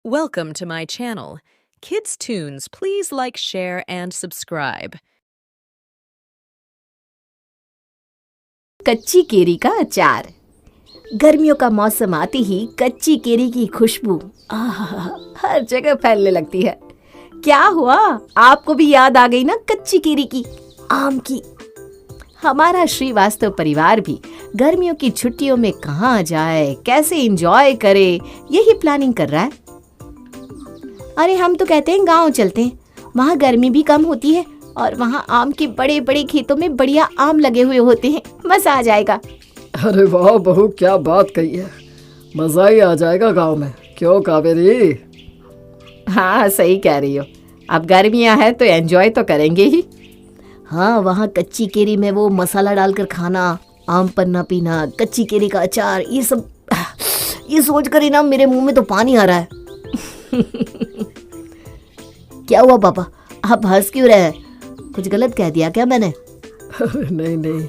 Welcome to my channel. Kids Tunes, please like, share, and subscribe. कच्ची केरी का अचार। गर्मियों का मौसम आते ही कच्ची केरी की खुशबू हर जगह फैलने लगती है। क्या हुआ, आपको भी याद आ गई ना कच्ची केरी की, आम की? हमारा श्रीवास्तव परिवार भी गर्मियों की छुट्टियों में कहाँ जाए, कैसे एंजॉय करे, यही प्लानिंग कर रहा है। अरे हम तो कहते हैं गांव चलते हैं, वहाँ गर्मी भी कम होती है और वहाँ आम के बड़े बड़े खेतों में बढ़िया आम लगे हुए होते हैं, मजा आ जाएगा। अरे वाह बहू, क्या बात कही है, मजा ही आ जाएगा गांव में। क्यों कावेरी? हाँ सही कह रही हो, अब गर्मियाँ है तो एंजॉय तो करेंगे ही। हाँ, वहाँ कच्ची केरी में वो मसाला डालकर खाना, आम पन्ना पीना, कच्ची केरी का अचार, ये सब, ये सोच कर ही ना मेरे मुंह में तो पानी आ रहा है। क्या हुआ पापा, आप हंस क्यों रहे हैं? कुछ गलत कह दिया क्या मैंने? नहीं नहीं,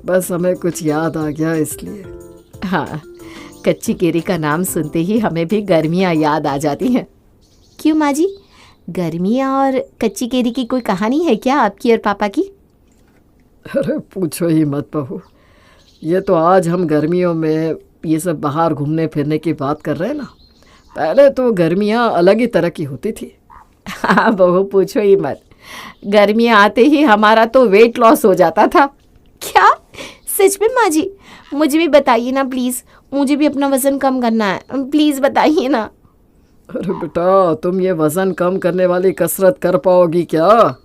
बस हमें कुछ याद आ गया इसलिए। हाँ, कच्ची केरी का नाम सुनते ही हमें भी गर्मियाँ याद आ जाती हैं। क्यों माँ जी, गर्मियाँ और कच्ची केरी की कोई कहानी है क्या आपकी और पापा की? अरे पूछो ही मत बहू, ये तो आज हम गर्मियों में ये सब बाहर घूमने फिरने की बात कर रहे हैं ना। पहले तो गर्मियाँ अलग ही तरह की होती थी। हाँ बहू, पूछो ही मत, गर्मियाँ आते ही हमारा तो वेट लॉस हो जाता था। क्या सच में माँ जी? मुझे भी बताइए ना प्लीज़, मुझे भी अपना वज़न कम करना है, प्लीज़ बताइए ना। अरे बेटा, तुम ये वज़न कम करने वाली कसरत कर पाओगी क्या?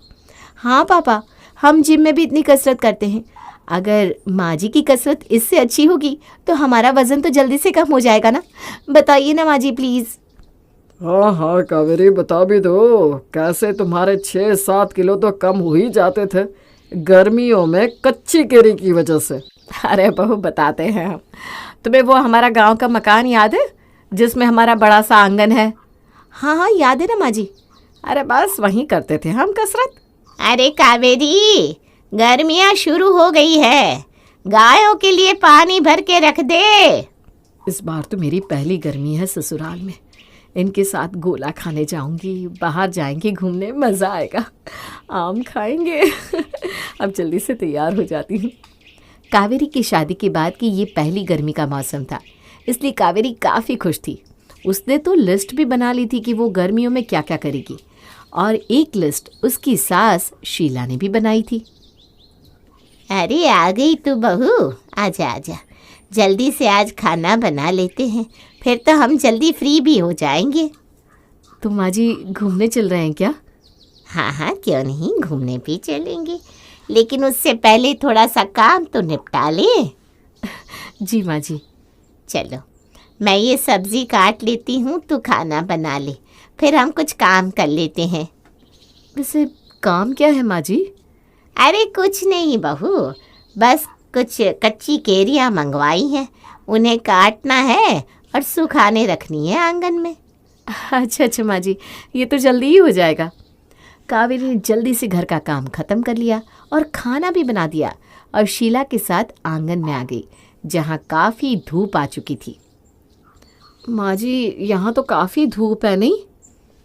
हाँ पापा, हम जिम में भी इतनी कसरत करते हैं। अगर माँ जी की कसरत इससे अच्छी होगी तो हमारा वज़न तो जल्दी से कम हो जाएगा ना। बताइए ना माँ जी प्लीज़। हाँ हाँ कावेरी, बता भी दो, कैसे तुम्हारे 6-7 किलो तो कम हो ही जाते थे गर्मियों में कच्ची केरी की वजह से। अरे बहू, बताते हैं हम। तुम्हें वो हमारा गांव का मकान याद है जिसमें हमारा बड़ा सा आंगन है? हाँ हाँ याद है ना माँ जी। अरे बस वहीं करते थे हम कसरत। अरे कावेरी, गर्मियाँ शुरू हो गई है, गायों के लिए पानी भर के रख दे। इस बार तो मेरी पहली गर्मी है ससुराल में, इनके साथ गोला खाने जाऊंगी, बाहर जाएंगे घूमने, मज़ा आएगा, आम खाएंगे। अब जल्दी से तैयार हो जाती हूँ। कावेरी की शादी के बाद की ये पहली गर्मी का मौसम था, इसलिए कावेरी काफ़ी खुश थी। उसने तो लिस्ट भी बना ली थी कि वो गर्मियों में क्या क्या करेगी, और एक लिस्ट उसकी सास शीला ने भी बनाई थी। अरे आ गई तू बहू, आजा आजा, जल्दी से आज खाना बना लेते हैं, फिर तो हम जल्दी फ्री भी हो जाएंगे। तो माँ जी घूमने चल रहे हैं क्या? हाँ हाँ, क्यों नहीं, घूमने भी चलेंगे, लेकिन उससे पहले थोड़ा सा काम तो निपटा ले। जी माँ जी। चलो, मैं ये सब्ज़ी काट लेती हूँ, तू खाना बना ले, फिर हम कुछ काम कर लेते हैं। वैसे काम क्या है माँ जी? अरे कुछ नहीं बहू, बस कुछ कच्ची केरियाँ मंगवाई हैं, उन्हें काटना है और सुखाने रखनी है आंगन में। अच्छा अच्छा माँ जी, ये तो जल्दी ही हो जाएगा। कावेरी ने जल्दी से घर का काम ख़त्म कर लिया और खाना भी बना दिया और शीला के साथ आंगन में आ गई, जहाँ काफ़ी धूप आ चुकी थी। माँ जी, यहाँ तो काफ़ी धूप है नहीं?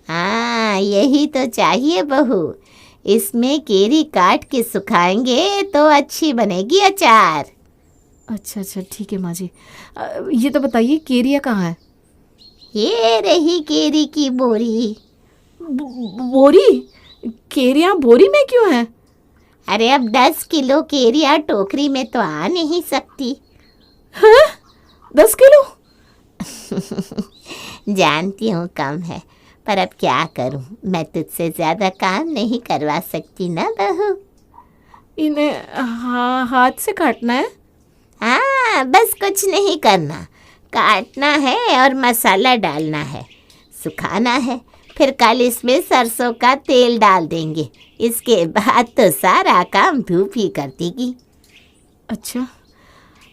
हाँ, यही तो चाहिए बहू, इसमें केरी काट के सुखाएंगे तो अच्छी बनेगी अचार। अच्छा अच्छा ठीक है माँ जी। ये तो बताइए केरिया कहाँ है? ये रही केरी की बोरी। बोरी? केरिया बोरी में क्यों है? अरे अब 10 किलो केरिया टोकरी में तो आ नहीं सकती। हाँ? 10 किलो? जानती हूँ कम है, पर अब क्या करूँ, मैं तुझसे ज़्यादा काम नहीं करवा सकती ना बहू। इन्हें हाथ से काटना है? हाँ, बस कुछ नहीं करना, काटना है और मसाला डालना है, सुखाना है, फिर कल इसमें सरसों का तेल डाल देंगे, इसके बाद तो सारा काम धूप ही कर देगी। अच्छा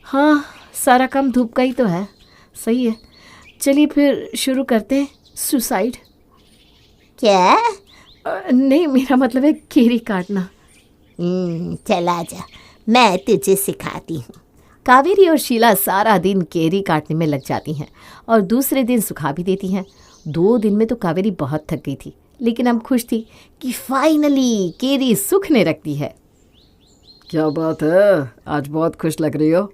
हाँ, सारा काम धूप का ही तो है, सही है। चलिए फिर शुरू करते हैं सुसाइड। क्या? नहीं, मेरा मतलब है केरी काटना। चला जा, मैं तुझे सिखाती हूँ। कावेरी और शीला सारा दिन केरी काटने में लग जाती हैं और दूसरे दिन सुखा भी देती हैं। 2 दिन में तो कावेरी बहुत थक गई थी, लेकिन अब खुश थी कि फाइनली केरी सूखने रखती है। क्या बात है, आज बहुत खुश लग रही हो।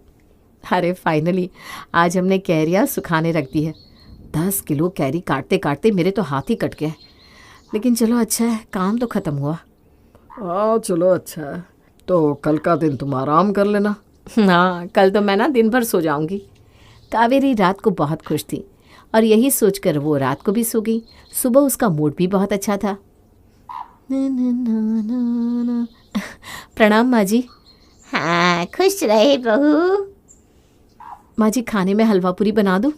अरे फाइनली आज हमने कैरियाँ सुखाने रख दी है। 10 किलो कैरी काटते काटते मेरे तो हाथ ही कट गए। लेकिन चलो अच्छा है, काम तो ख़त्म हुआ। हाँ चलो अच्छा है, तो कल का दिन तुम आराम कर लेना। हाँ, कल तो मैं ना दिन भर सो जाऊंगी। कावेरी रात को बहुत खुश थी और यही सोचकर वो रात को भी सो गई। सुबह उसका मूड भी बहुत अच्छा था। प्रणाम माँ जी। हाँ, खुश रहे बहू। माँ जी, खाने में हलवा पूरी बना दूँ?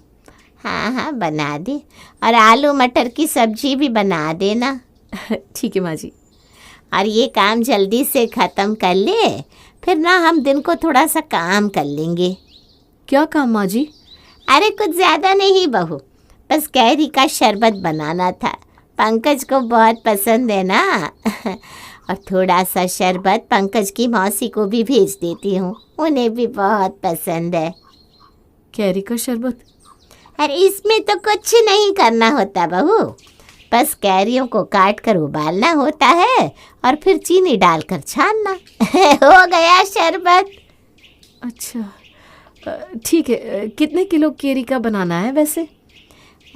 हाँ हाँ, बना दे, और आलू मटर की सब्जी भी बना देना। ठीक है माँ जी। और ये काम जल्दी से ख़त्म कर ले, फिर ना हम दिन को थोड़ा सा काम कर लेंगे। क्या काम माँ जी? अरे कुछ ज़्यादा नहीं बहू, बस कैरी का शरबत बनाना था। पंकज को बहुत पसंद है ना। और थोड़ा सा शरबत पंकज की मौसी को भी भेज देती हूँ, उन्हें भी बहुत पसंद है। कैरी का शरबत? अरे इसमें तो कुछ नहीं करना होता बहू, बस कैरियों को काट कर उबालना होता है और फिर चीनी डालकर छानना। हो गया शरबत। अच्छा ठीक है। कितने किलो कैरी का बनाना है वैसे?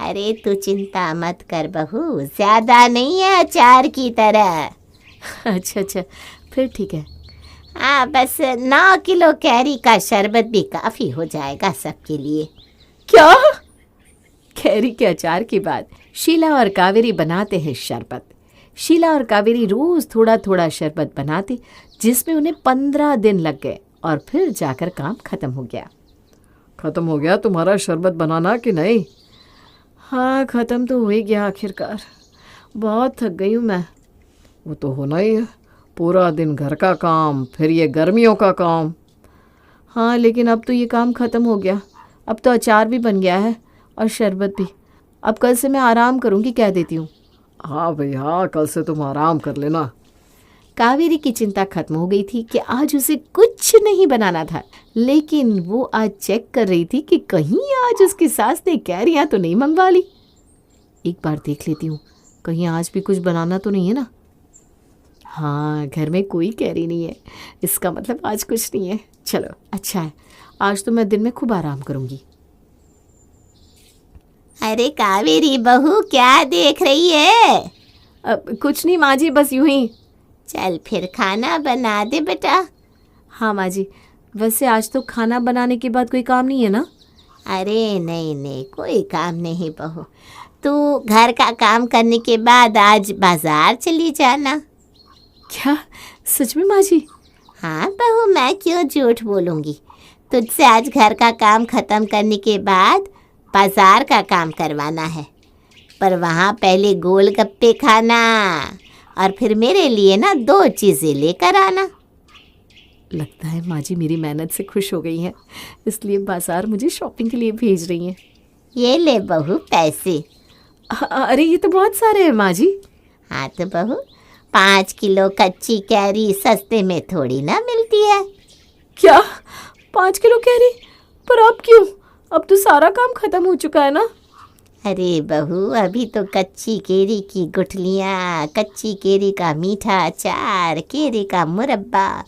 अरे तू चिंता मत कर बहू, ज़्यादा नहीं है, अचार की तरह। अच्छा अच्छा, फिर ठीक है। हाँ, बस 9 किलो कैरी का शरबत भी काफ़ी हो जाएगा सबके लिए। क्या? कैरी के अचार के बाद शीला और कावेरी बनाते हैं शरबत। शीला और कावेरी रोज़ थोड़ा थोड़ा शरबत बनाते, जिसमें उन्हें 15 दिन लग गए और फिर जाकर काम ख़त्म हो गया। ख़त्म हो गया तुम्हारा शरबत बनाना कि नहीं? हाँ, ख़त्म तो हो ही गया आखिरकार। बहुत थक गई हूँ मैं। वो तो होना ही है, पूरा दिन घर का काम, फिर ये गर्मियों का काम। हाँ, लेकिन अब तो ये काम ख़त्म हो गया। अब तो अचार भी बन गया है और शरबत भी। अब कल से मैं आराम करूँगी, कह देती हूँ। हाँ भाई हाँ, कल से तुम आराम कर लेना। कावेरी की चिंता खत्म हो गई थी कि आज उसे कुछ नहीं बनाना था, लेकिन वो आज चेक कर रही थी कि कहीं आज उसकी सास ने कैरियाँ तो नहीं मंगवा ली। एक बार देख लेती हूँ, कहीं आज भी कुछ बनाना तो नहीं है ना। हाँ, घर में कोई कैरी नहीं है, इसका मतलब आज कुछ नहीं है। चलो अच्छा है, आज तो मैं दिन में खूब आराम करूँगी। अरे कावेरी बहू, क्या देख रही है? अब कुछ नहीं माँ जी, बस यूं ही। चल फिर खाना बना दे बेटा। हाँ माँ जी, वैसे आज तो खाना बनाने के बाद कोई काम नहीं है ना? अरे नहीं नहीं, कोई काम नहीं बहू। तू घर का काम करने के बाद आज बाजार चली जाना। क्या सच में माँ जी? हाँ बहू, मैं क्यों झूठ बोलूँगी। तुझसे आज घर का काम ख़त्म करने के बाद बाजार का काम करवाना है, पर वहाँ पहले गोलगप्पे खाना और फिर मेरे लिए ना 2 चीज़ें लेकर आना। लगता है माँ जी मेरी मेहनत से खुश हो गई हैं, इसलिए बाजार मुझे शॉपिंग के लिए भेज रही हैं। ये ले बहू पैसे। अरे ये तो बहुत सारे हैं माँ जी। हाँ तो बहू, 5 किलो कच्ची कैरी सस्ते में थोड़ी ना मिलती है। क्या 5 किलो कैरी? पर अब क्यों? अब तो सारा काम खत्म हो चुका है ना। अरे बहू, अभी तो कच्ची केरी की गुठलियाँ, कच्ची केरी का मीठा अचार, केरी का मुरब्बा,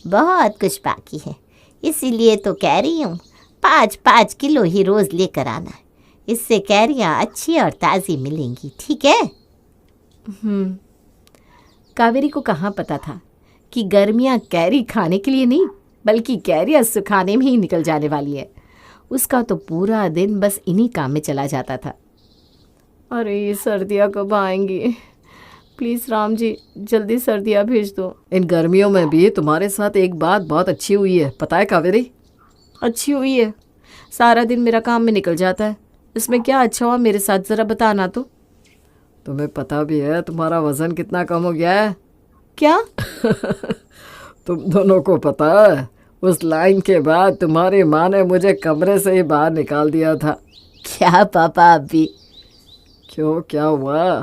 बहुत कुछ बाकी है। इसीलिए तो कह रही हूँ 5-5 किलो ही रोज़ लेकर आना है, इससे कैरियाँ अच्छी और ताज़ी मिलेंगी, ठीक है? कावेरी को कहाँ पता था कि गर्मियाँ कैरी खाने के लिए नहीं, बल्कि कैरियाँ सुखाने में ही निकल जाने वाली है। उसका तो पूरा दिन बस इन्हीं काम में चला जाता था। अरे ये सर्दियाँ कब आएंगी? प्लीज़ राम जी, जल्दी सर्दियाँ भेज दो। इन गर्मियों में भी तुम्हारे साथ एक बात बहुत अच्छी हुई है, पता है कावेरी? अच्छी हुई है? सारा दिन मेरा काम में निकल जाता है, इसमें क्या अच्छा हुआ मेरे साथ? ज़रा बताना तो। तुम्हें पता भी है तुम्हारा वज़न कितना कम हो गया है? क्या? तुम दोनों को पता है, उस लाइन के बाद तुम्हारी माँ ने मुझे कमरे से ही बाहर निकाल दिया था। क्या पापा अभी? क्यों, क्या हुआ?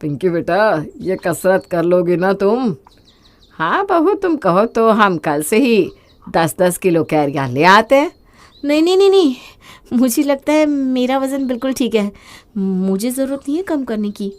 पिंकी बेटा, ये कसरत कर लोगी ना तुम? हाँ बहू, तुम कहो तो हम कल से ही 10-10 किलो कैरियाँ ले आते हैं। नहीं नहीं नहीं नहीं, मुझे लगता है मेरा वज़न बिल्कुल ठीक है, मुझे ज़रूरत नहीं है कम करने की।